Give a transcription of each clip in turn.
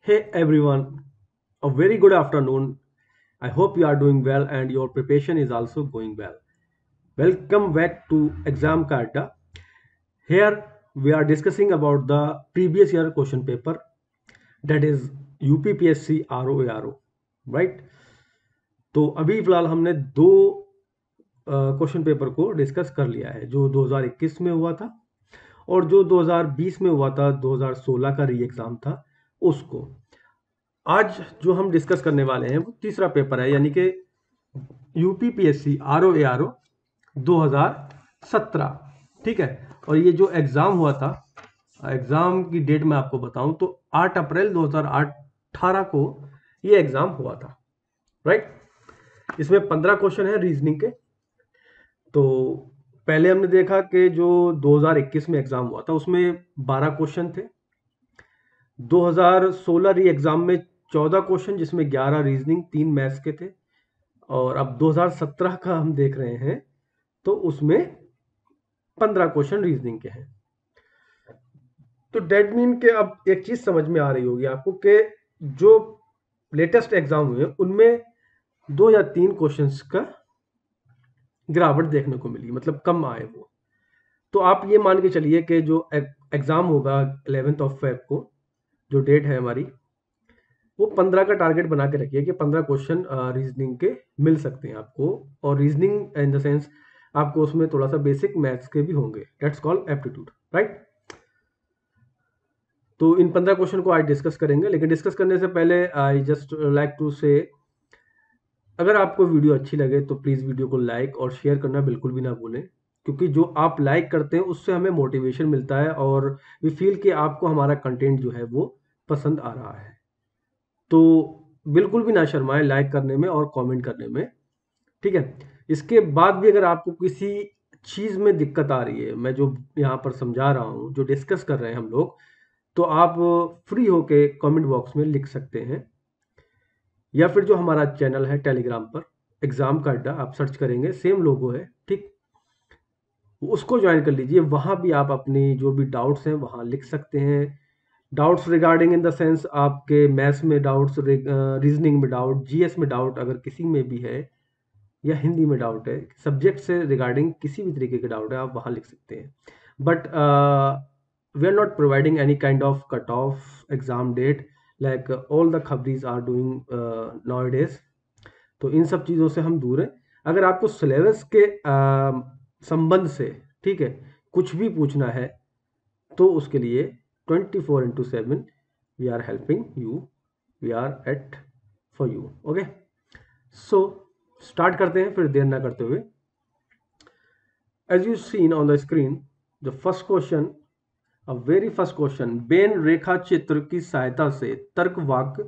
Hey everyone, a very good afternoon. I hope you are doing well and your preparation is also going well. Welcome back to Exam Karta. Here we are discussing about the previous year question paper, that is UPPSC ROARO, right? तो अभी फिलहाल हमने दो question paper को discuss कर लिया है, जो 2021 में हुआ था और जो 2020 में हुआ था, 2016 का री एग्जाम था उसको। आज जो हम डिस्कस करने वाले हैं वो तीसरा पेपर है, यानी कि यूपीपीएससी ROARO 2017। ठीक है। और ये जो एग्ज़ाम हुआ था, एग्ज़ाम की डेट मैं आपको बताऊं तो 8 अप्रैल 2018 को ये एग्ज़ाम हुआ था, राइट। इसमें 15 क्वेश्चन है रीजनिंग के। तो पहले हमने देखा कि जो 2021 में एग्ज़ाम हुआ था उसमें 12 क्वेश्चन थे। 2016 री एग्ज़ाम में 14 क्वेश्चन, जिसमें 11 रीजनिंग 3 मैथ्स के थे। और अब 2017 का हम देख रहे हैं तो उसमें 15 क्वेश्चन रीजनिंग के हैं। तो डेट मीन के अब एक चीज समझ में आ रही होगी आपको कि जो लेटेस्ट एग्जाम हुए उनमें 2 या 3 क्वेश्चंस का गिरावट देखने को मिली, मतलब कम आए वो। तो आप ये मान के चलिए कि जो एग्जाम होगा 11 फेब को, जो डेट है हमारी, वो 15 का टारगेट बना के रखिए कि 15 क्वेश्चन रीजनिंग के मिल सकते हैं आपको। और रीजनिंग इन द सेंस आपको उसमें थोड़ा सा बेसिक मैथ्स के भी होंगे, दैट्स कॉल्ड एप्टीट्यूड, राइट। तो इन 15 क्वेश्चन को आज डिस्कस करेंगे, लेकिन डिस्कस करने से पहले आई जस्ट लाइक टू से, अगर आपको वीडियो अच्छी लगे तो प्लीज़ वीडियो को लाइक और शेयर करना बिल्कुल भी ना भूलें, क्योंकि जो आप लाइक करते हैं उससे हमें मोटिवेशन मिलता है और वी फील कि आपको हमारा कंटेंट जो है वो पसंद आ रहा है। तो बिल्कुल भी ना शर्माएं लाइक करने में और कमेंट करने में, ठीक है। इसके बाद भी अगर आपको किसी चीज़ में दिक्कत आ रही है, मैं जो यहाँ पर समझा रहा हूँ, जो डिस्कस कर रहे हैं हम लोग, तो आप फ्री होके कमेंट बॉक्स में लिख सकते हैं। या फिर जो हमारा चैनल है टेलीग्राम पर, एग्जाम का अड्डा, आप सर्च करेंगे, सेम लोगो है, ठीक, उसको ज्वाइन कर लीजिए। वहाँ भी आप अपनी जो भी डाउट्स हैं वहाँ लिख सकते हैं। Doubts regarding in the sense आपके मैथ्स में डाउट्स, रीजनिंग में डाउट, जीएस में डाउट अगर किसी में भी है, या हिंदी में डाउट है, सब्जेक्ट से रिगार्डिंग किसी भी तरीके के डाउट है, आप वहाँ लिख सकते हैं। But we are not providing any kind of cut off exam date like all the खबरीज आर डूइंग नाउ डेज। तो इन सब चीज़ों से हम दूर हैं। अगर आपको सिलेबस के संबंध से, ठीक है, कुछ भी पूछना है तो उसके लिए 24/7 we are helping you, we are at for you, okay. So start करते हैं फिर देर ना करते हुए। As you seen on the screen, the first question, a very first question, Venn रेखा चित्र की सहायता से तर्क वाक्य,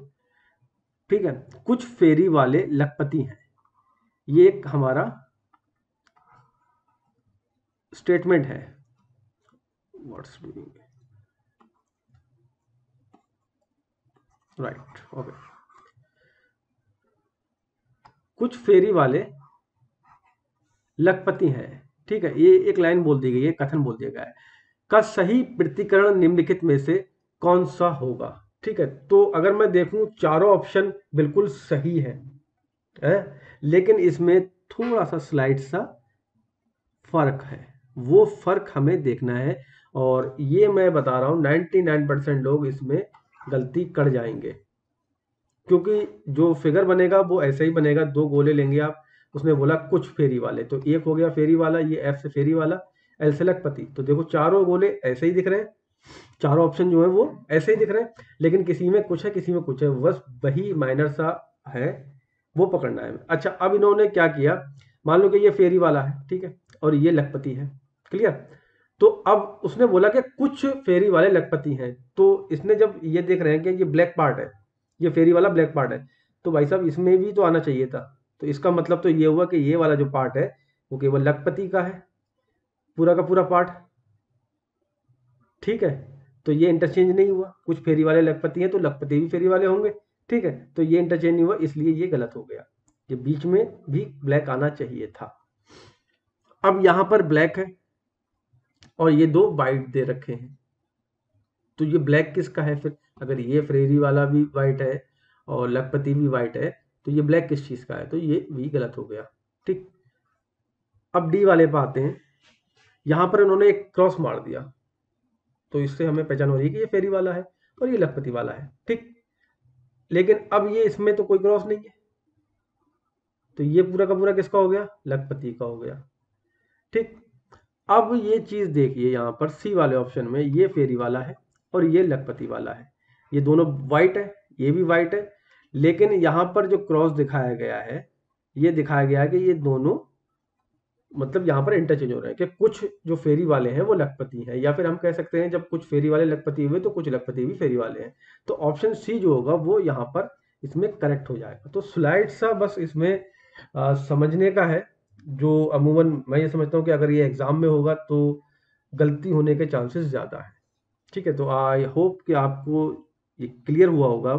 ठीक है, कुछ फेरी वाले लखपति हैं। ये एक हमारा स्टेटमेंट है। What's doing, right, okay. कुछ फेरी वाले लखपति हैं, ठीक है, ये एक लाइन बोल दी गई है, कथन बोल दिया गया है। का सही प्रतिकरण निम्नलिखित में से कौन सा होगा? ठीक है, तो अगर मैं देखूं चारों ऑप्शन बिल्कुल सही है, लेकिन इसमें थोड़ा सा स्लाइड सा फर्क है, वो फर्क हमें देखना है। और ये मैं बता रहा हूं 99% लोग इसमें गलती कर जाएंगे, क्योंकि जो फिगर बनेगा वो ऐसे ही बनेगा। 2 गोले लेंगे आप, उसने बोला कुछ फेरी वाले, तो एक हो गया फेरी वाला, ये एफ से फेरी वाला, एल से लखपति। तो देखो चारों गोले ऐसे ही दिख रहे हैं, चारों ऑप्शन जो है वो ऐसे ही दिख रहे हैं, लेकिन किसी में कुछ है किसी में कुछ है, बस वही माइनर सा है, वो पकड़ना है। अच्छा, अब इन्होंने क्या किया, मान लो कि ये फेरी वाला है, ठीक है, और ये लखपति है, क्लियर। तो अब उसने बोला कि कुछ फेरी वाले लखपति हैं, तो इसने जब ये देख रहे हैं कि ये ब्लैक पार्ट है, ये फेरी वाला ब्लैक पार्ट है, तो भाई साहब इसमें भी तो आना चाहिए था। तो इसका मतलब तो ये हुआ कि ये वाला जो पार्ट है वो केवल लखपति का है, पूरा का पूरा पार्ट, ठीक है। तो ये इंटरचेंज नहीं हुआ, कुछ फेरी वाले लखपति हैं तो लखपति भी फेरी वाले होंगे, ठीक है। तो ये इंटरचेंज नहीं हुआ, इसलिए ये गलत हो गया। ये बीच में भी ब्लैक आना चाहिए था। अब यहां पर ब्लैक है और ये 2 वाइट दे रखे हैं, तो ये ब्लैक किसका है फिर? अगर ये फ्रेरी वाला भी वाइट है और लखपति भी वाइट है तो ये ब्लैक किस चीज़ का है, तो ये भी गलत हो गया। ठीक, अब डी वाले पे आते हैं। यहाँ पर इन्होंने एक क्रॉस मार दिया तो इससे हमें पहचान हो रही है कि ये फेरी वाला है और ये लखपति वाला है। ठीक, लेकिन अब ये इसमें तो कोई क्रॉस नहीं है, तो ये पूरा का पूरा किसका हो गया, लखपति का हो गया। ठीक, अब ये चीज देखिए यहाँ पर सी वाले ऑप्शन में ये फेरी वाला है और ये लखपति वाला है, ये दोनों वाइट है, ये भी वाइट है, लेकिन यहाँ पर जो क्रॉस दिखाया गया है ये दिखाया गया है कि ये दोनों मतलब यहाँ पर इंटरचेंज हो रहे हैं कि कुछ जो फेरी वाले हैं वो लखपति हैं, या फिर हम कह सकते हैं जब कुछ फेरी वाले लखपति हुए तो कुछ लखपति भी फेरी वाले हैं। तो ऑप्शन सी जो होगा वो यहाँ पर इसमें करेक्ट हो जाएगा। तो स्लाइड सा बस इसमें समझने का है, जो अमूमन मैं ये समझता हूँ कि अगर ये एग्जाम में होगा तो गलती होने के चांसेस ज़्यादा है। ठीक है, तो आई होप कि आपको ये क्लियर हुआ होगा।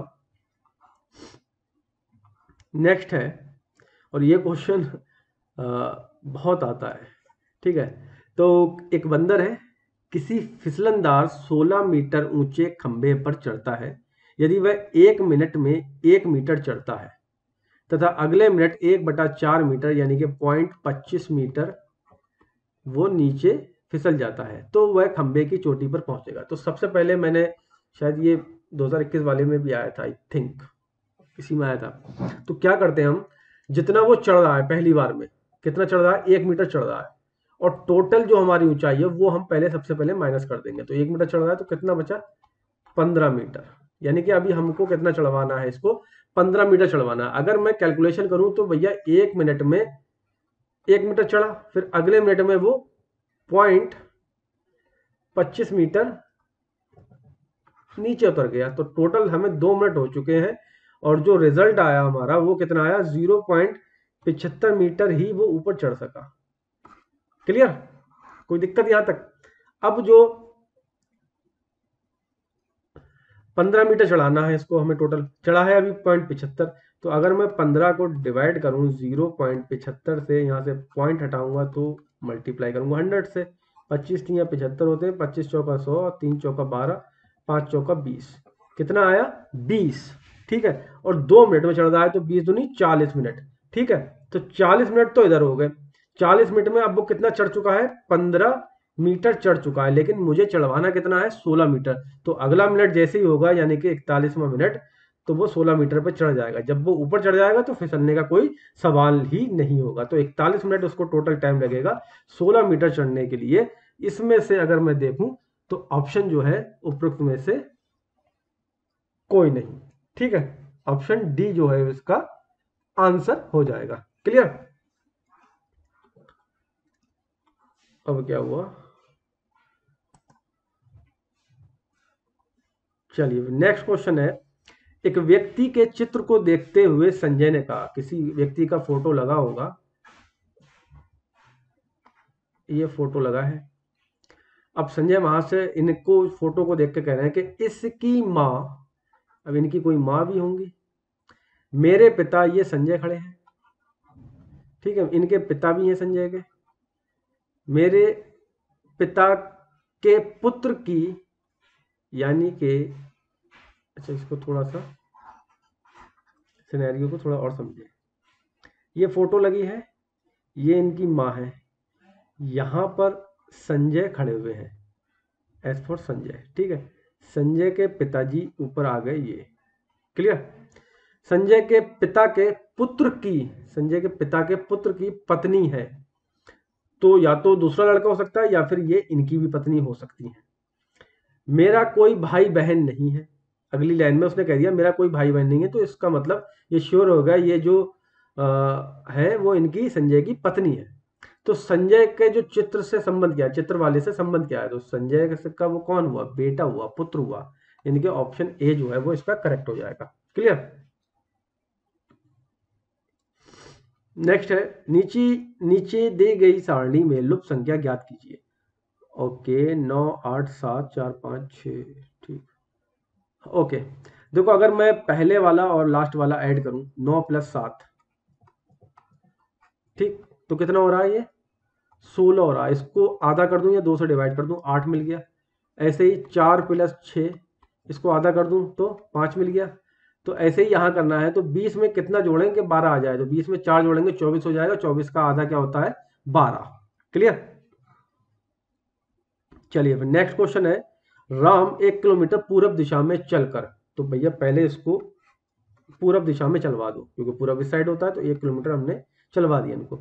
नेक्स्ट है, और ये क्वेश्चन बहुत आता है। ठीक है, तो एक बंदर है किसी फिसलनदार 16 मीटर ऊंचे खंभे पर चढ़ता है। यदि वह 1 मिनट में 1 मीटर चढ़ता है तथा अगले मिनट 1/4 मीटर यानी कि 0.25 मीटर वो नीचे फिसल जाता है तो वह खंभे की चोटी पर पहुंचेगा। तो सबसे पहले मैंने शायद ये 2021 वाले में भी आया था, आई थिंक इसी में आया था। तो क्या करते हैं हम, जितना वो चढ़ रहा है पहली बार में, कितना चढ़ रहा है, 1 मीटर चढ़ रहा है, और टोटल जो हमारी ऊंचाई है वो हम पहले सबसे पहले माइनस कर देंगे। तो 1 मीटर चढ़ रहा है तो कितना बचा, 15 मीटर, यानी कि अभी हमको कितना चढ़वाना है, इसको 15 मीटर चढ़वाना है। अगर मैं कैलकुलेशन करूं तो भैया 1 मिनट में 1 मीटर चढ़ा, फिर अगले मिनट में वो 0.25 मीटर नीचे उतर गया, तो टोटल हमें 2 मिनट हो चुके हैं, और जो रिजल्ट आया हमारा वो कितना आया, 0.75 मीटर ही वो ऊपर चढ़ सका। क्लियर, कोई दिक्कत यहां तक। अब जो 15 मीटर चढ़ाना है इसको हमें, टोटल चढ़ा है अभी 0.75, तो अगर मैं 15 को डिवाइड करूं 0.75 से, यहाँ से पॉइंट हटाऊंगा तो मल्टीप्लाई करूंगा 100 से, 25 या 75 होते हैं, 25 चौका 100, 3 चौका 12, 5 चौका 20, कितना आया 20। ठीक है, और 2 मिनट में चढ़ रहा है तो 20 दूनी 40 मिनट। ठीक है, तो 40 मिनट तो इधर हो गए, 40 मिनट में अब वो कितना चढ़ चुका है, 15 मीटर चढ़ चुका है, लेकिन मुझे चढ़वाना कितना है, 16 मीटर। तो अगला मिनट जैसे ही होगा यानी कि 41वां मिनट, तो वो 16 मीटर पर चढ़ जाएगा। जब वो ऊपर चढ़ जाएगा तो फिसलने का कोई सवाल ही नहीं होगा। तो 41 मिनट उसको टोटल टाइम लगेगा 16 मीटर चढ़ने के लिए। इसमें से अगर मैं देखूं तो ऑप्शन जो है उपरोक्त में से कोई नहीं। ठीक है, ऑप्शन डी जो है इसका आंसर हो जाएगा। क्लियर, अब क्या हुआ, चलिए नेक्स्ट क्वेश्चन है। एक व्यक्ति के चित्र को देखते हुए संजय ने कहा, किसी व्यक्ति का फोटो लगा होगा, ये फोटो लगा है। अब संजय वहां से इनको फोटो को देख के कह रहे हैं कि इसकी माँ, अब इनकी कोई माँ भी होंगी, मेरे पिता, ये संजय खड़े हैं, ठीक है, इनके पिता भी हैं संजय के, मेरे पिता के पुत्र की, यानी कि, अच्छा इसको थोड़ा सा सिनेरियो को थोड़ा और समझे, ये फोटो लगी है, ये इनकी माँ है, यहां पर संजय खड़े हुए हैं, एज फॉर संजय। ठीक है, संजय के पिताजी ऊपर आ गए ये। क्लियर, संजय के पिता के पुत्र की, संजय के पिता के पुत्र की पत्नी है, तो या तो दूसरा लड़का हो सकता है या फिर ये इनकी भी पत्नी हो सकती है। मेरा कोई भाई बहन नहीं है, अगली लाइन में उसने कह दिया मेरा कोई भाई बहन नहीं है, तो इसका मतलब ये श्योर होगा ये जो है वो इनकी संजय की पत्नी है। तो संजय के जो चित्र से संबंध क्या है, चित्र वाले से संबंध क्या है, तो संजय का वो कौन हुआ, बेटा हुआ, पुत्र हुआ, इनके ऑप्शन ए जो है वो इसका करेक्ट हो जाएगा। क्लियर, नेक्स्ट है, नीचे दी गई सारणी में लुप्त संख्या ज्ञात कीजिए। ओके, 9 8 7 4 5 6, ठीक, ओके। देखो अगर मैं पहले वाला और लास्ट वाला ऐड करूं, 9 + 7, ठीक, तो कितना हो रहा है, ये 16 हो रहा है। इसको आधा कर दूं या 2 से डिवाइड कर दूं, 8 मिल गया। ऐसे ही 4 + 6 इसको आधा कर दूं तो 5 मिल गया। तो ऐसे ही यहाँ करना है, तो 20 में कितना जोड़ेंगे 12 आ जाए, तो 20 में 4 जोड़ेंगे 24 हो जाएगा, 24 का आधा क्या होता है 12। क्लियर। चलिए फिर नेक्स्ट क्वेश्चन है, राम 1 किलोमीटर पूरब दिशा में चलकर, तो भैया पहले इसको पूरब दिशा में चलवा दो, क्योंकि पूरब इस साइड होता है, तो 1 किलोमीटर हमने चलवा दिया इनको।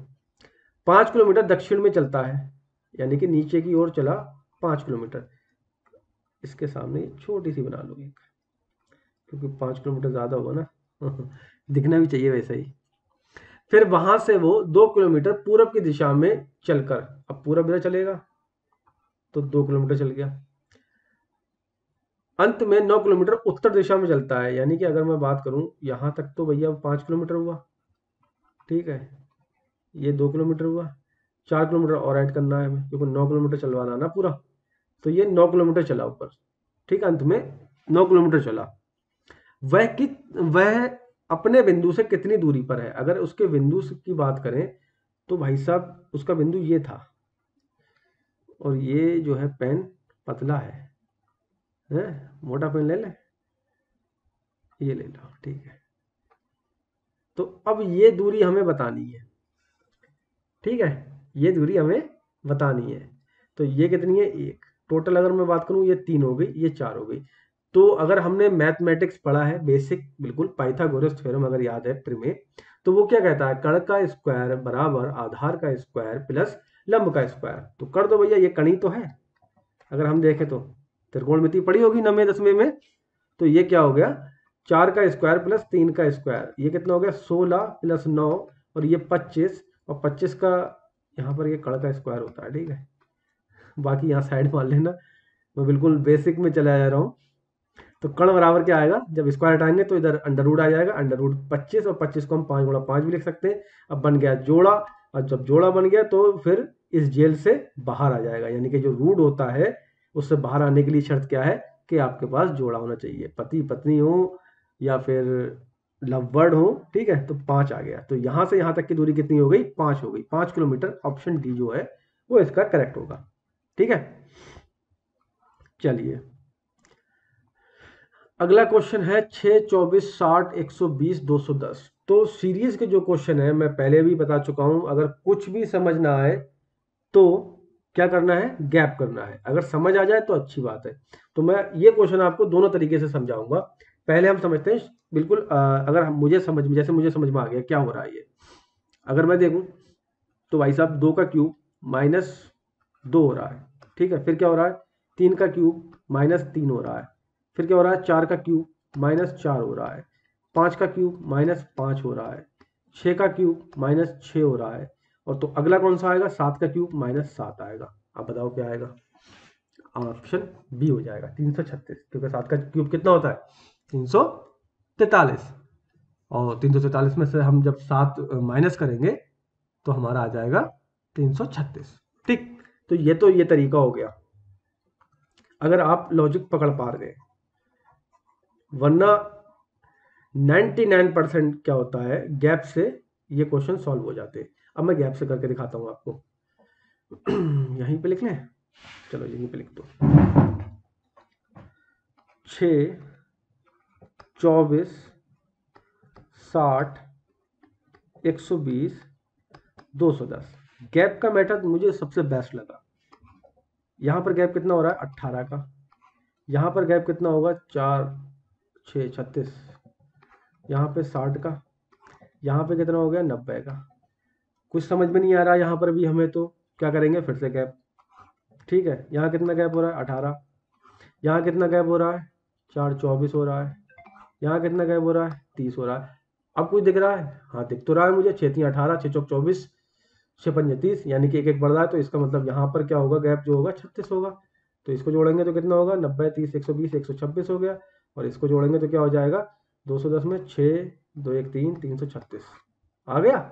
5 किलोमीटर दक्षिण में चलता है, यानी कि नीचे की ओर चला 5 किलोमीटर। इसके सामने छोटी सी बना लो एक, क्योंकि 5 किलोमीटर ज्यादा होगा ना दिखना भी चाहिए वैसे ही। फिर वहां से वो 2 किलोमीटर पूरब की दिशा में चलकर, अब पूरब इधर चलेगा तो 2 किलोमीटर चल गया। अंत में 9 किलोमीटर उत्तर दिशा में चलता है, यानी कि अगर मैं बात करूं यहां तक तो भैया 5 किलोमीटर हुआ, ठीक है, ये 2 किलोमीटर हुआ, 4 किलोमीटर और ऐड करना है हमें, क्योंकि 9 किलोमीटर चलवाना ना पूरा, तो ये 9 किलोमीटर चला ऊपर, ठीक है, अंत में 9 किलोमीटर चला। वह अपने बिंदु से कितनी दूरी पर है, अगर उसके बिंदु की बात करें तो भाई साहब उसका बिंदु ये था, और ये जो है पेन पतला है? मोटा पेन ले ले, ये ले लो, ठीक है। तो अब ये दूरी हमें बतानी है, ठीक है, ये दूरी हमें बतानी है। तो ये कितनी है 1, टोटल अगर मैं बात करूं ये 3 हो गई, ये 4 हो गई। तो अगर हमने मैथमेटिक्स पढ़ा है बेसिक, बिल्कुल पाइथागोरस थ्योरम अगर याद है में, तो वो क्या कहता है, कण का स्क्वायर बराबर आधार का स्क्वायर प्लस लंब का स्क्वायर। तो कर दो भैया, ये कणी तो है, अगर हम देखें तो त्रिकोणमिति पढ़ी होगी 9वीं 10वीं में। तो ये क्या हो गया, 4 का स्क्वायर प्लस 3 का स्क्वायर, ये कितना हो गया 16 प्लस 9, और ये 25, और 25 का यहाँ पर ये कण का स्क्वायर होता है, ठीक है। बाकी यहाँ साइड मान लेना, मैं बिल्कुल बेसिक में चला जा रहा हूँ। तो कण बराबर क्या आएगा, जब स्क्वायर हटाएंगे तो इधर अंडर रूट आ जाएगा, अंडर रूट 25, और 25 को हम 5 गुणा 5 भी लिख सकते हैं। अब बन गया जोड़ा, और जब जोड़ा बन गया तो फिर इस जेल से बाहर आ जाएगा, यानी कि जो रूट होता है उससे बाहर आने के लिए शर्त क्या है कि आपके पास जोड़ा होना चाहिए, पति पत्नी हो या फिर लव वर्ड हो, ठीक है। तो 5 आ गया, तो यहां से यहां तक की दूरी कितनी हो गई 5 हो गई, 5 किलोमीटर, ऑप्शन डी जो है वो इसका करेक्ट होगा, ठीक है। चलिए अगला क्वेश्चन है 6, 24, 60, 120, 210। तो सीरीज के जो क्वेश्चन है मैं पहले भी बता चुका हूं, अगर कुछ भी समझ ना आए तो क्या करना है, गैप करना है, अगर समझ आ जाए तो अच्छी बात है। तो मैं ये क्वेश्चन आपको दोनों तरीके से समझाऊंगा। पहले हम समझते हैं बिल्कुल, अगर हम मुझे समझ, जैसे मुझे समझ में आ गया क्या हो रहा है ये, अगर मैं देखूं तो भाई साहब 2 का क्यूब माइनस 2 हो रहा है, ठीक है। फिर क्या हो रहा है, 3 का क्यूब माइनस 3 हो रहा है। फिर क्या हो रहा है, 4 का क्यूब माइनस 4 हो रहा है। 5 का क्यूब माइनस 5 हो रहा है। 6 का क्यूब माइनस 6 हो रहा है। और तो अगला कौन सा आएगा, 7 का क्यूब माइनस 7 आएगा। आप बताओ क्या आएगा, ऑप्शन बी हो जाएगा 336, क्योंकि 7 का क्यूब कितना होता है 343, और 343 में से हम जब 7 माइनस करेंगे तो हमारा आ जाएगा 336, ठीक। तो ये तरीका हो गया, अगर आप लॉजिक पकड़ पा रहे, वरना 99% क्या होता है गैप से ये क्वेश्चन सॉल्व हो जाते हैं। अब मैं गैप से करके दिखाता हूं आपको यहीं पे लिख लें, चलो यहीं पे लिख दो, 6, 24, 60, 120, 210। गैप का मेथड मुझे सबसे बेस्ट लगा। यहां पर गैप कितना हो रहा है 18 का, यहां पर गैप कितना होगा 4, 6, 36, यहाँ पे 60 का, यहाँ पे कितना हो गया 90 का। कुछ समझ में नहीं आ रहा यहाँ पर भी हमें, तो क्या करेंगे फिर से गैप, ठीक है। यहाँ कितना गैप हो रहा है 18, यहाँ कितना गैप हो रहा है 4, 24 हो रहा है, यहाँ कितना गैप हो रहा है 30 हो रहा है। अब कुछ दिख रहा है, हाँ दिख तो रहा है मुझे, 6 3 18, 6 चौक 24, 6 5 30, यानी कि एक एक बढ़ रहा है, तो इसका मतलब यहाँ पर क्या होगा, गैप जो होगा 36 होगा। तो इसको जोड़ेंगे तो कितना होगा 90, 30, 120, 126 हो गया, और इसको जोड़ेंगे तो क्या हो जाएगा 210 में 6, 2 1 3, 336 आ गया।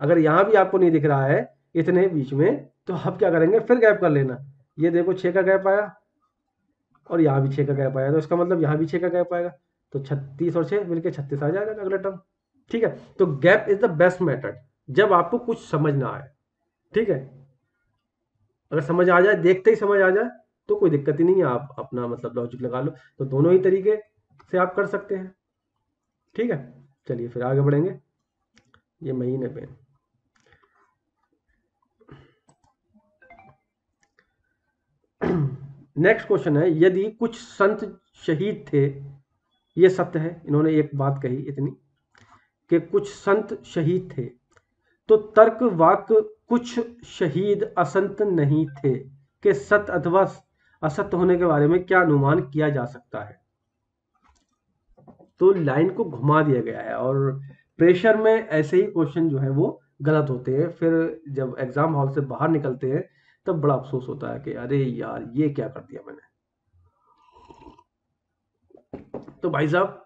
अगर यहाँ भी आपको नहीं दिख रहा है इतने बीच में, तो आप क्या करेंगे फिर गैप कर लेना। ये देखो 6 का गैप आया, और यहाँ भी 6 का गैप आया, तो इसका मतलब यहाँ भी 6 का गैप आएगा, तो 36 और 6 मिलकर 36 आ जाएगा अगला टर्म, ठीक है। तो gap is the best method जब आपको कुछ समझ ना आए, ठीक है। अगर समझ आ जाए, देखते ही समझ आ जाए, तो कोई दिक्कत ही नहीं है, आप अपना मतलब लॉजिक लगा लो। तो दोनों ही तरीके से आप कर सकते हैं। ठीक है, चलिए फिर आगे बढ़ेंगे। ये महीने पे नेक्स्ट क्वेश्चन है, यदि कुछ संत शहीद थे, ये सत्य है, इन्होंने एक बात कही इतनी कि कुछ संत शहीद थे, तो तर्क वाक्य कुछ शहीद असंत नहीं थे कि सत्य अथवा असत्य होने के बारे में क्या अनुमान किया जा सकता है। तो लाइन को घुमा दिया गया है, और प्रेशर में ऐसे ही क्वेश्चन जो है वो गलत होते हैं, फिर जब एग्जाम हॉल से बाहर निकलते हैं तब बड़ा अफसोस होता है कि अरे यार ये क्या कर दिया मैंने। तो भाई साहब,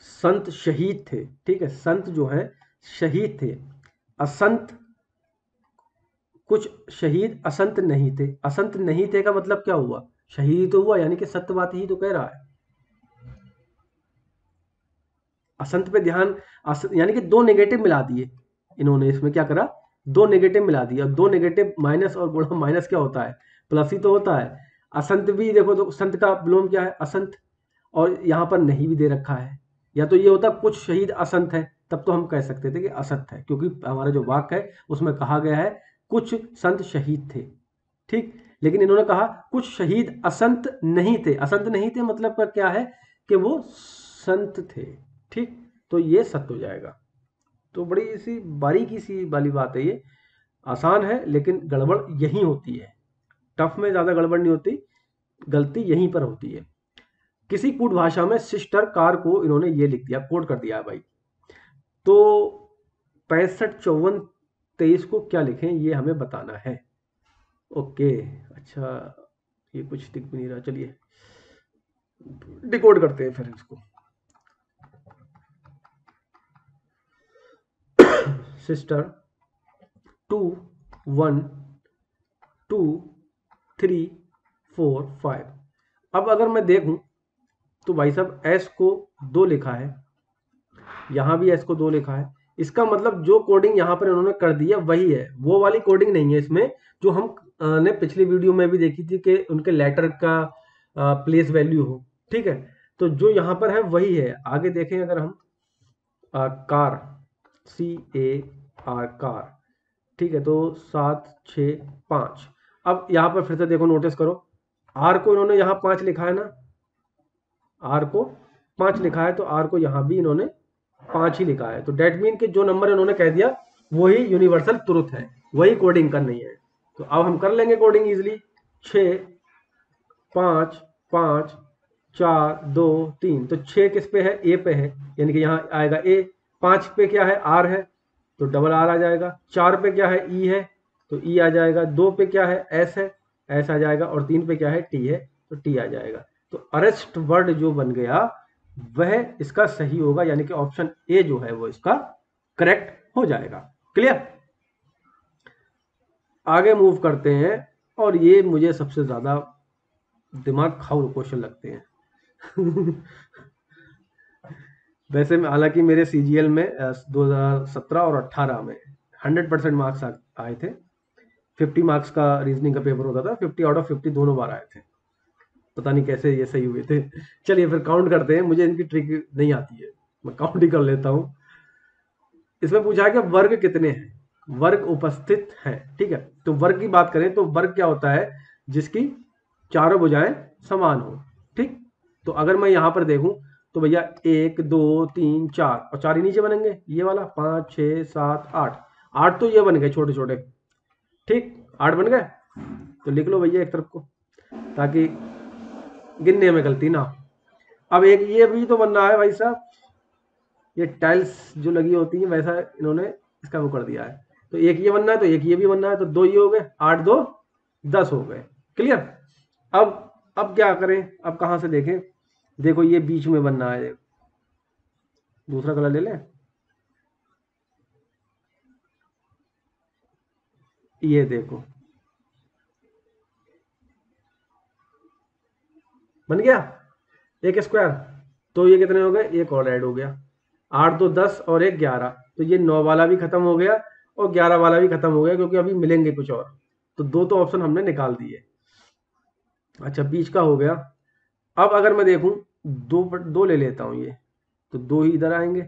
संत शहीद थे, ठीक है, संत जो है शहीद थे, असंत, कुछ शहीद असंत नहीं थे। असंत नहीं थे का मतलब क्या हुआ, शहीद तो हुआ, यानी कि सत्य बात ही तो कह रहा है। असंत पे ध्यान, यानी कि दो नेगेटिव मिला दिए इन्होंने, इसमें क्या करा, दो नेगेटिव मिला दिए। और दो नेगेटिव माइनस और गुणा माइनस क्या होता है, प्लस ही तो होता है। असंत भी देखो तो संत का विलोम क्या है, असंत, और यहाँ पर नहीं भी दे रखा है। या तो ये होता कुछ शहीद असंत है, तब तो हम कह सकते थे कि असत्य है, क्योंकि हमारा जो वाक्य है उसमें कहा गया है कुछ संत शहीद थे, ठीक। लेकिन इन्होंने कहा कुछ शहीद असंत नहीं थे। असंत नहीं थे मतलब का क्या है कि वो संत थे, ठीक। तो ये सत्य हो जाएगा। तो बड़ी सी बारीकी सी वाली बात है ये, आसान है लेकिन गड़बड़ यही होती है। टफ में ज्यादा गड़बड़ नहीं होती, गलती यहीं पर होती है। किसी कूट भाषा में सिस्टर कार को इन्होंने ये लिख दिया, कोड कर दिया है भाई। तो 65 54 23 को क्या लिखें ये हमें बताना है। ओके, अच्छा, ये कुछ दिख भी नहीं रहा, चलिए डिकोड करते हैं फिर इसको। सिस्टर 2 1 2 3 4 5। अब अगर मैं देखूं तो भाई साहब एस को 2 लिखा है, यहां भी एस को 2 लिखा है। इसका मतलब जो कोडिंग यहां पर इन्होंने कर दी है वही है, वो वाली कोडिंग नहीं है इसमें जो हम ने पिछली वीडियो में भी देखी थी कि उनके लेटर का प्लेस वैल्यू हो, ठीक है। तो जो यहां पर है वही है। आगे देखें अगर हम, कार, CAR, कार, ठीक है। तो 7 6 5। अब यहां पर फिर से देखो, नोटिस करो, आर को इन्होंने यहां 5 लिखा है ना, आर को 5 लिखा है, तो आर को यहां भी इन्होंने 5 ही लिखा है। तो डेट मीन के जो नंबर इन्होंने कह दिया वही यूनिवर्सल ट्रुथ है, वही कोडिंग करनी है। तो अब हम कर लेंगे कोडिंग इजिली। 6 5 5 4 2 3। तो 6 किस पे है, ए पे है, यानी कि यहाँ आएगा ए। 5 पे क्या है, आर है, तो डबल आर आ जाएगा। 4 पे क्या है, ई है, तो ई आ जाएगा। 2 पे क्या है, एस है, एस आ जाएगा। और 3 पे क्या है, टी है, तो टी आ जाएगा। तो अरेस्ट वर्ड जो बन गया वह इसका सही होगा, यानी कि ऑप्शन ए जो है वो इसका करेक्ट हो जाएगा। क्लियर, आगे मूव करते हैं। और ये मुझे सबसे ज्यादा दिमाग खाओ क्वेश्चन लगते हैं। वैसे में हालांकि मेरे CGL में 2017 और 18 में 100% मार्क्स आए थे। 50 मार्क्स का रीजनिंग का पेपर होता था, 50 आउट ऑफ 50 दोनों बार आए थे। पता नहीं कैसे ये सही हुए थे। चलिए फिर काउंट करते हैं, मुझे इनकी ट्रिक नहीं आती है, मैं काउंट ही कर लेता हूँ। इसमें पूछा है कि वर्ग कितने हैं, वर्ग उपस्थित हैं, ठीक है। तो वर्ग की बात करें तो वर्ग क्या होता है, जिसकी चारों भुजाएं समान हो, ठीक। तो अगर मैं यहां पर देखूं तो भैया 1 2 3 4, और 4 ही नीचे बनेंगे, ये वाला 5 6 7 8। 8 तो ये बन गए छोटे छोटे, ठीक, 8 बन गए। तो लिख लो भैया एक तरफ को, ताकि गिनने में गलती ना हो। अब एक ये भी तो बन रहा है भाई साहब, ये टाइल्स जो लगी होती है वैसा इन्होंने इसका वो कर दिया है। तो एक ये बनना है, तो एक ये भी बनना है, तो 2 ये हो गए, 8 2 10 हो गए। क्लियर। अब क्या करें, अब कहां से देखें, देखो ये बीच में बनना है, दूसरा कलर ले लें, ये देखो बन गया एक स्क्वायर। तो ये कितने हो गए, एक और ऐड हो गया, 8 2 10 और एक 11। तो ये 9 वाला भी खत्म हो गया और 11 वाला भी खत्म हो गया, क्योंकि अभी मिलेंगे कुछ और। तो दो तो ऑप्शन हमने निकाल दिए। अच्छा बीच का हो गया। अब अगर मैं देखूं, दो दो ले लेता हूं ये, तो दो ही इधर आएंगे,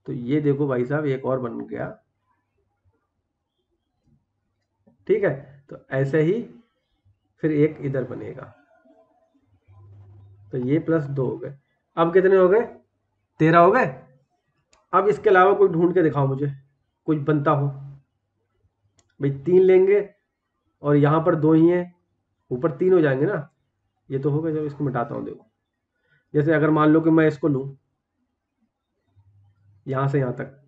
तो ये देखो भाई साहब एक और बन गया। ठीक है, तो ऐसे ही फिर एक इधर बनेगा, तो ये प्लस दो हो गए। अब कितने हो गए? 13 हो गए। अब इसके अलावा कोई ढूंढ के दिखाओ मुझे, कुछ बनता हो। भाई तीन लेंगे और यहाँ पर दो ही हैं, ऊपर तीन हो जाएंगे ना। ये तो हो गया, जब इसको मिटाता हूँ देखो। जैसे अगर मान लो कि मैं इसको लूँ यहाँ से यहाँ तक,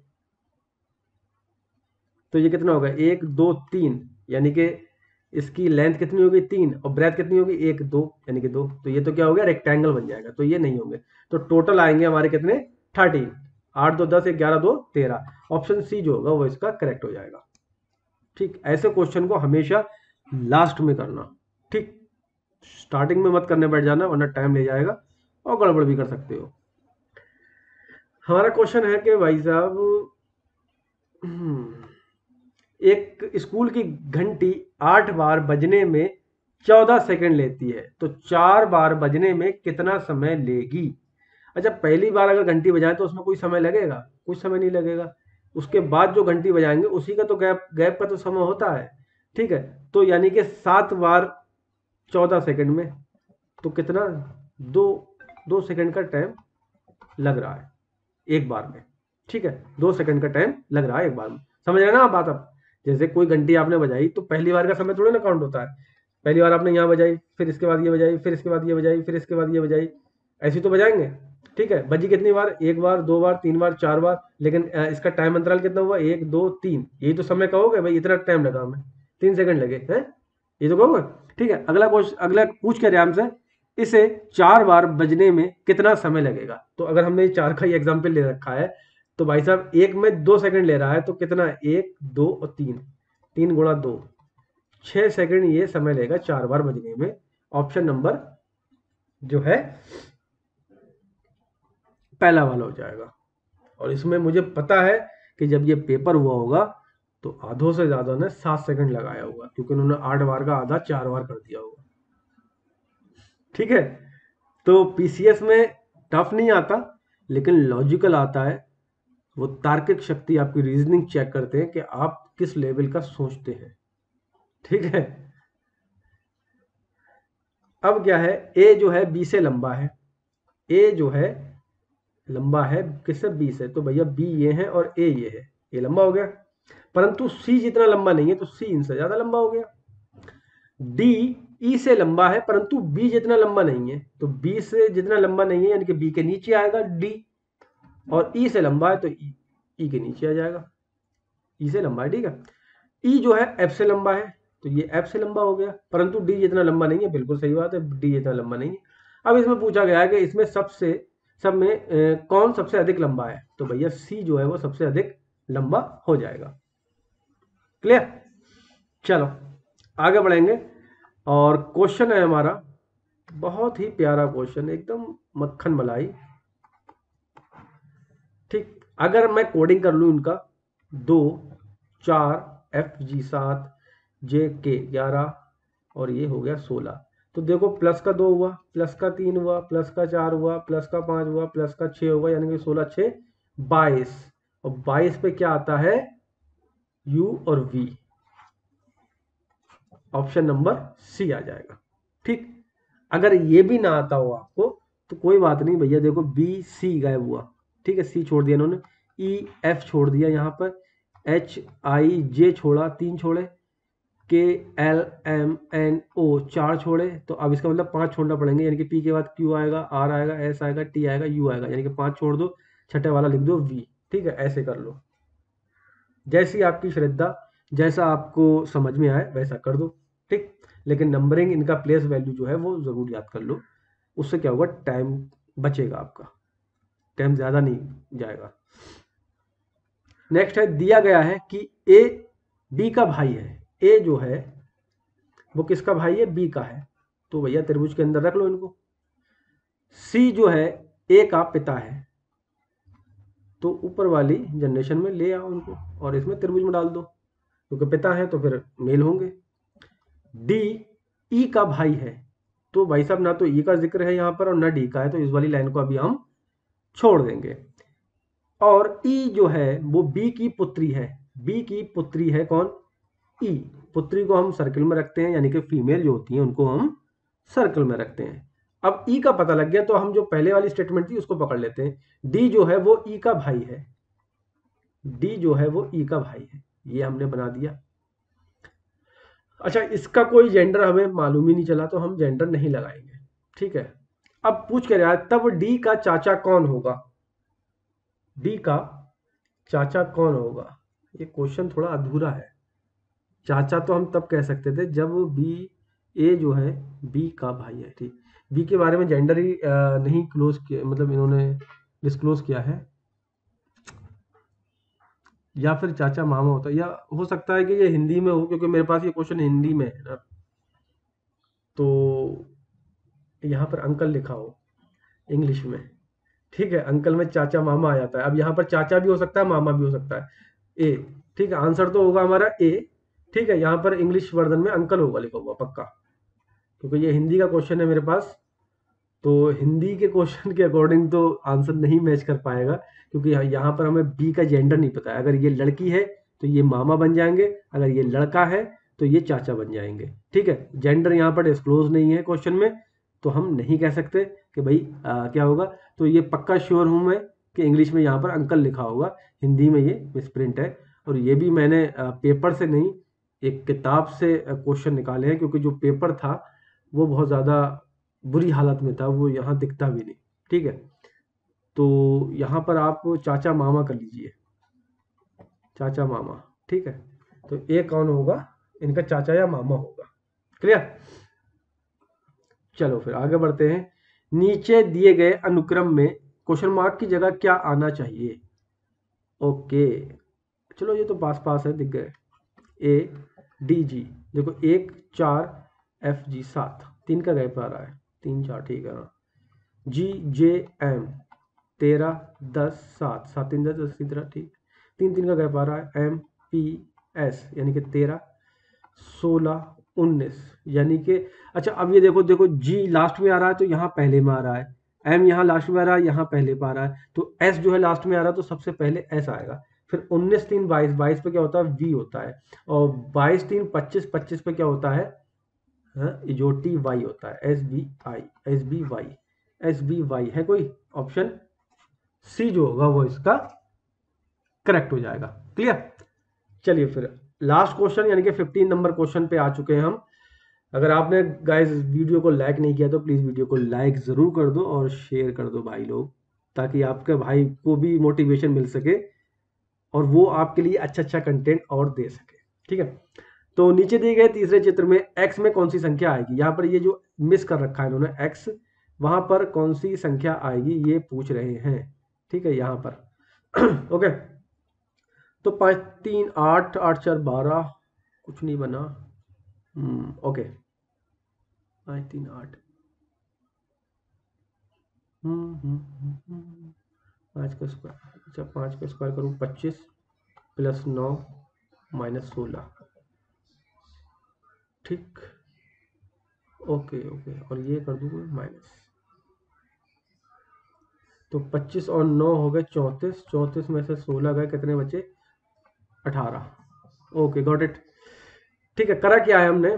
तो ये कितना होगा? एक दो तीन, यानी कि इसकी लेंथ कितनी होगी? तीन, और ब्रेथ कितनी होगी? एक दो, यानी कि दो। तो ये तो क्या हो गया? रेक्टेंगल बन जाएगा, तो ये नहीं होंगे। तो टोटल आएंगे हमारे कितने? 13। आठ दो 10, एक 11 दो 13। ऑप्शन सी जो होगा वो इसका करेक्ट हो जाएगा। ठीक, ऐसे क्वेश्चन को हमेशा लास्ट में करना। ठीक, स्टार्टिंग में मत करने बैठ जाना, वरना टाइम ले जाएगा और गड़बड़ भी कर सकते हो। हमारा क्वेश्चन है कि भाई साहब, एक स्कूल की घंटी 8 बार बजने में 14 सेकंड लेती है, तो 4 बार बजने में कितना समय लेगी? अच्छा, पहली बार अगर घंटी बजाएं तो उसमें कोई समय लगेगा? कुछ समय नहीं लगेगा। उसके बाद जो घंटी बजाएंगे उसी का तो गैप गैप का तो समय होता है। ठीक है, तो यानी कि 7 बार 14 सेकंड में, तो कितना? दो, 2 सेकंड का टाइम लग रहा है एक बार में। ठीक है, 2 सेकंड का टाइम लग रहा है एक बार में। समझ रहे ना आप बात? अब जैसे कोई घंटी आपने बजाई, तो पहली बार का समय थोड़ा ना काउंट होता है। पहली बार आपने यहाँ बजाई, फिर इसके बाद ये बजाई, फिर इसके बाद ये बजाई, फिर इसके बाद ये बजाई, ऐसी तो बजाएंगे। ठीक है, बजी कितनी बार? एक बार, दो बार, तीन बार, चार बार, लेकिन इसका टाइम अंतराल कितना हुआ? एक दो तीन, यही तो समय कहोगे भाई इतना टाइम लगा हमें, 3 सेकंड लगे हैं, ये तो कहोगे। ठीक है, अगला क्वेश्चन, अगला पूछ के आराम से, इसे 4 बार बजने में कितना समय लगेगा? तो अगर हमने चार का ही एग्जाम्पल ले रखा है, तो भाई साहब एक में 2 सेकंड ले रहा है, तो कितना? एक दो और तीन, 3 गुणा 2, 6 सेकंड ये समय लेगा 4 बार बजने में। ऑप्शन नंबर जो है पहला वाला हो जाएगा। और इसमें मुझे पता है कि जब ये पेपर हुआ होगा तो आधों से ज्यादा ने 7 सेकंड लगाया होगा, क्योंकि उन्होंने 8 बार का आधा 4 बार कर दिया होगा। ठीक है, तो पीसीएस में टफ नहीं आता, लेकिन लॉजिकल आता है। वो तार्किक शक्ति, आपकी रीजनिंग चेक करते हैं कि आप किस लेवल का सोचते हैं। ठीक है, अब क्या है, ए जो है बी से लंबा है। ए जो है लंबा है किससे? बी से, तो भैया बी ये है और ए ये है, ये लंबा हो गया। परंतु सी जितना लंबा नहीं है, तो सी इनसे ज्यादा लंबा हो गया। डी ई से लंबा है, परंतु बी जितना लंबा नहीं है, तो बी से जितना लंबा नहीं है, यानी कि बी के नीचे आएगा डी। और ई से लंबा है, तो ई के नीचे आ जाएगा, ई से लंबा है। ठीक है, ई जो है एफ से लंबा है, तो ये एफ से लंबा हो गया, परंतु डी जितना लंबा नहीं है। बिल्कुल सही बात है, डी जितना लंबा नहीं है। अब इसमें पूछा गया है कि इसमें सब में कौन सबसे अधिक लंबा है? तो भैया सी जो है वो सबसे अधिक लंबा हो जाएगा। क्लियर? चलो आगे बढ़ेंगे, और क्वेश्चन है हमारा बहुत ही प्यारा क्वेश्चन, एकदम मक्खन मलाई। ठीक, अगर मैं कोडिंग कर लूँ इनका, 2 4 एफ जी 7 जे के 11 और ये हो गया 16, तो देखो प्लस का 2 हुआ, प्लस का 3 हुआ, प्लस का 4 हुआ, प्लस का 5 हुआ, प्लस का 6 हुआ, यानी कि 16 6 22। और 22 पे क्या आता है? यू और वी। ऑप्शन नंबर सी आ जाएगा। ठीक, अगर ये भी ना आता हो आपको तो कोई बात नहीं भैया, देखो बी सी गायब हुआ। ठीक है, सी छोड़ दिया इन्होंने, ई एफ छोड़ दिया, यहाँ पर एच आई जे छोड़ा, 3 छोड़े, के एल एम एन ओ 4 छोड़े, तो अब इसका मतलब 5 छोड़ना पड़ेंगे, यानी कि पी के बाद क्यू आएगा, आर आएगा, एस आएगा, टी आएगा, यू आएगा, यानी कि 5 छोड़ दो, छठे वाला लिख दो वी। ठीक है, ऐसे कर लो, जैसी आपकी श्रद्धा, जैसा आपको समझ में आए वैसा कर दो। ठीक, लेकिन नंबरिंग इनका प्लेस वैल्यू जो है वो जरूर याद कर लो, उससे क्या होगा? टाइम बचेगा आपका, टाइम ज्यादा नहीं जाएगा। नेक्स्ट है, दिया गया है कि ए बी का भाई है। ए जो है वो किसका भाई है? बी का है, तो भैया त्रिभुज के अंदर रख लो इनको। सी जो है ए का पिता है, तो ऊपर वाली जनरेशन में ले आओ इनको और इसमें त्रिभुज में डाल दो, क्योंकि पिता है तो फिर मेल होंगे। डी ई का भाई है, तो भाई साहब ना तो ई का जिक्र है यहाँ पर और ना डी का है, तो इस वाली लाइन को अभी हम छोड़ देंगे। और ई जो है वो बी की पुत्री है, बी की पुत्री है कौन, ई। पुत्री को हम सर्कल में रखते हैं, यानी कि फीमेल जो होती हैं उनको हम सर्कल में रखते हैं। अब ई का पता लग गया तो हम जो पहले वाली स्टेटमेंट थी उसको पकड़ लेते हैं। डी जो है वो ई का भाई है, डी जो है वो ई का भाई है, ये हमने बना दिया। अच्छा, इसका कोई जेंडर हमें मालूम ही नहीं चला तो हम जेंडर नहीं लगाएंगे, ठीक है। अब पूछ के रहा है तब डी का चाचा कौन होगा, डी का चाचा कौन होगा। ये क्वेश्चन थोड़ा अधूरा है। चाचा तो हम तब कह सकते थे जब बी, ए जो है बी का भाई है, ठीक। बी के बारे में जेंडर ही नहीं क्लोज किया, मतलब इन्होंने डिस्क्लोज किया है, या फिर चाचा मामा होता है, या हो सकता है कि ये हिंदी में हो क्योंकि मेरे पास ये क्वेश्चन हिंदी में है ना, तो यहाँ पर अंकल लिखा हो इंग्लिश में, ठीक है। अंकल में चाचा मामा आ जाता है। अब यहाँ पर चाचा भी हो सकता है मामा भी हो सकता है, ए, ठीक है। आंसर तो होगा हमारा ए, ठीक है। यहाँ पर इंग्लिश वर्जन में अंकल होगा लिखा हुआ पक्का, क्योंकि ये हिंदी का क्वेश्चन है मेरे पास, तो हिंदी के क्वेश्चन के अकॉर्डिंग तो आंसर नहीं मैच कर पाएगा, क्योंकि यहाँ पर हमें बी का जेंडर नहीं पता है। अगर ये लड़की है तो ये मामा बन जाएंगे, अगर ये लड़का है तो ये चाचा बन जाएंगे, ठीक है। जेंडर यहाँ पर डिस्क्लोज नहीं है क्वेश्चन में, तो हम नहीं कह सकते कि भाई क्या होगा। तो ये पक्का श्योर हूँ मैं कि इंग्लिश में यहाँ पर अंकल लिखा होगा, हिंदी में ये मिसप्रिंट है। और ये भी मैंने पेपर से नहीं, एक किताब से क्वेश्चन निकाले हैं, क्योंकि जो पेपर था वो बहुत ज़्यादा बुरी हालत में था, वो यहाँ दिखता भी नहीं, ठीक है। तो यहाँ पर आप चाचा मामा कर लीजिए, चाचा मामा, ठीक है। तो ये कौन होगा, इनका चाचा या मामा होगा, क्लियर। चलो फिर आगे बढ़ते हैं। नीचे दिए गए अनुक्रम में क्वेश्चन मार्क की जगह क्या आना चाहिए। ओके, चलो ये तो पास पास है, दिख गए। ए डी जी, देखो 1 4 एफ जी 7, 3 का गैप आ रहा है, 3 4, ठीक है। जी जे एम 13 10 7, 7 3 10 10 13, ठीक। 3 3 का गैप आ रहा है। एम पी एस यानी कि 13 16 19, यानी कि अच्छा अब ये देखो देखो, जी लास्ट में आ रहा है तो यहाँ पहले में आ रहा है, एम यहाँ लास्ट में आ रहा है यहाँ पहले पे आ रहा है, तो एस जो है लास्ट में आ रहा है तो सबसे पहले एस आएगा। फिर 19 3 22, 22 पे क्या होता है वी होता है, और 22 3 25, 25 पे क्या होता है, हाँ, जो टी वाई होता है, S B I, S B Y, S B Y है। कोई ऑप्शन सी जो होगा वो इसका करेक्ट हो जाएगा, क्लियर। चलिए फिर लास्ट क्वेश्चन यानी कि 15 नंबर क्वेश्चन पे आ चुके हैं हम। अगर आपने गाइस वीडियो को लाइक नहीं किया तो प्लीज़ वीडियो को लाइक ज़रूर कर दो और शेयर कर दो भाई लोग, ताकि आपके भाई को भी मोटिवेशन मिल सके और वो आपके लिए अच्छा अच्छा कंटेंट और दे सके, ठीक है। तो नीचे दिए गए तीसरे चित्र में x में कौन सी संख्या आएगी, यहाँ पर ये जो मिस कर रखा है इन्होंने x, वहां पर कौन सी संख्या आएगी ये पूछ रहे हैं, ठीक है यहाँ पर। ओके, तो 5 3 8 8 4 12, कुछ नहीं बना। ओके, 5 3 8, 5 का स्क्वायर, अच्छा 5 का स्क्वायर करूँ 25 प्लस 9 माइनस 16, ठीक। ओके ओके, और ये कर दूँ माइनस, तो 25 और 9 हो गए 34, 34 में से 16 गए, कितने बचे 18। ओके गॉट इट, ठीक है। करा क्या है हमने,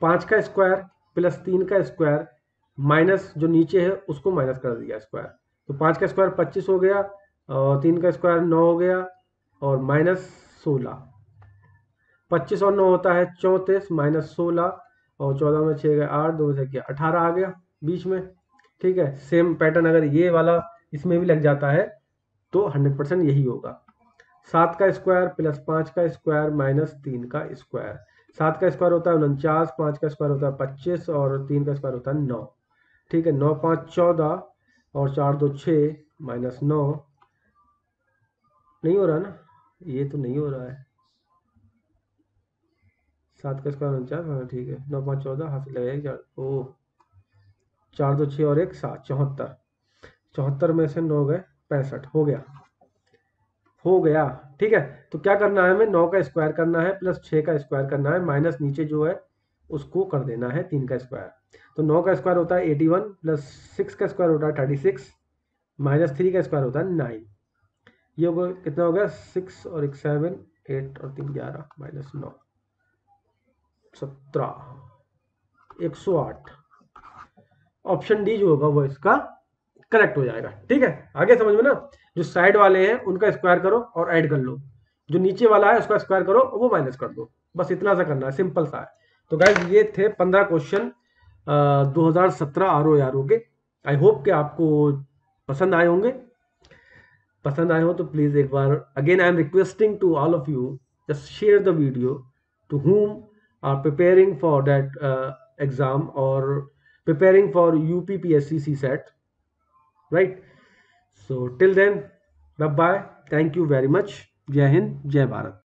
5 का स्क्वायर प्लस 3 का स्क्वायर माइनस जो नीचे है उसको माइनस कर दिया स्क्वायर, तो 5 का स्क्वायर 25 हो गया, और 3 का स्क्वायर 9 हो गया, और माइनस 16, 25 और 9 होता है 34, माइनस 16, और 14 में 6 गए 8, 2 से किया 18 आ गया बीच में, ठीक है। सेम पैटर्न अगर ये वाला इसमें भी लग जाता है तो 100% यही होगा। 7 का स्क्वायर प्लस 5 का स्क्वायर माइनस 3 का स्क्वायर, 7 का स्क्वायर होता है 49, 5 का स्क्वायर होता है 25, और 3 का स्क्वायर होता है 9, ठीक है। 9 5 14, और 4 2 6 माइनस 9, नहीं हो रहा ना, ये तो नहीं हो रहा है। 7 का स्क्वायर 49, हाँ ठीक है। 9 5 14, हाथ से लगाइए, ओ 4 2 6 और 1 7, 74, 74 में से 9 गए 65, हो गया। हो गया। ठीक है, तो क्या करना है, हमें 9 का स्क्वायर करना है प्लस 6 का स्क्वायर करना है, माइनस नीचे जो है उसको कर देना है 3 का स्क्वायर। तो 9 का स्क्वायर होता है 81 प्लस 6 का स्क्वायर होता है 36 माइनस 3 का स्क्वायर होता है 9। ये होगा कितना हो गया, 6 और एक 7, 8 और 3 11 माइनस 9 17, 108। ऑप्शन डी जो होगा वो इसका करेक्ट हो जाएगा। ठीक है, आगे समझ में ना, जो साइड वाले हैं उनका स्क्वायर करो और ऐड कर लो, जो नीचे वाला है उसका स्क्वायर करो और वो माइनस कर दो, बस इतना सा करना है, सिंपल सा है। तो गाइज ये थे 15 question 2017 R O R O okay. I hope कि आपको पसंद आए होंगे। पसंद आए हो तो प्लीज एक बार again I am requesting to all of you, just share the video to whom are preparing for that exam or preparing for UPPSC CSAT, right? So till then, bye bye, thank you very much, जय हिंद जय भारत।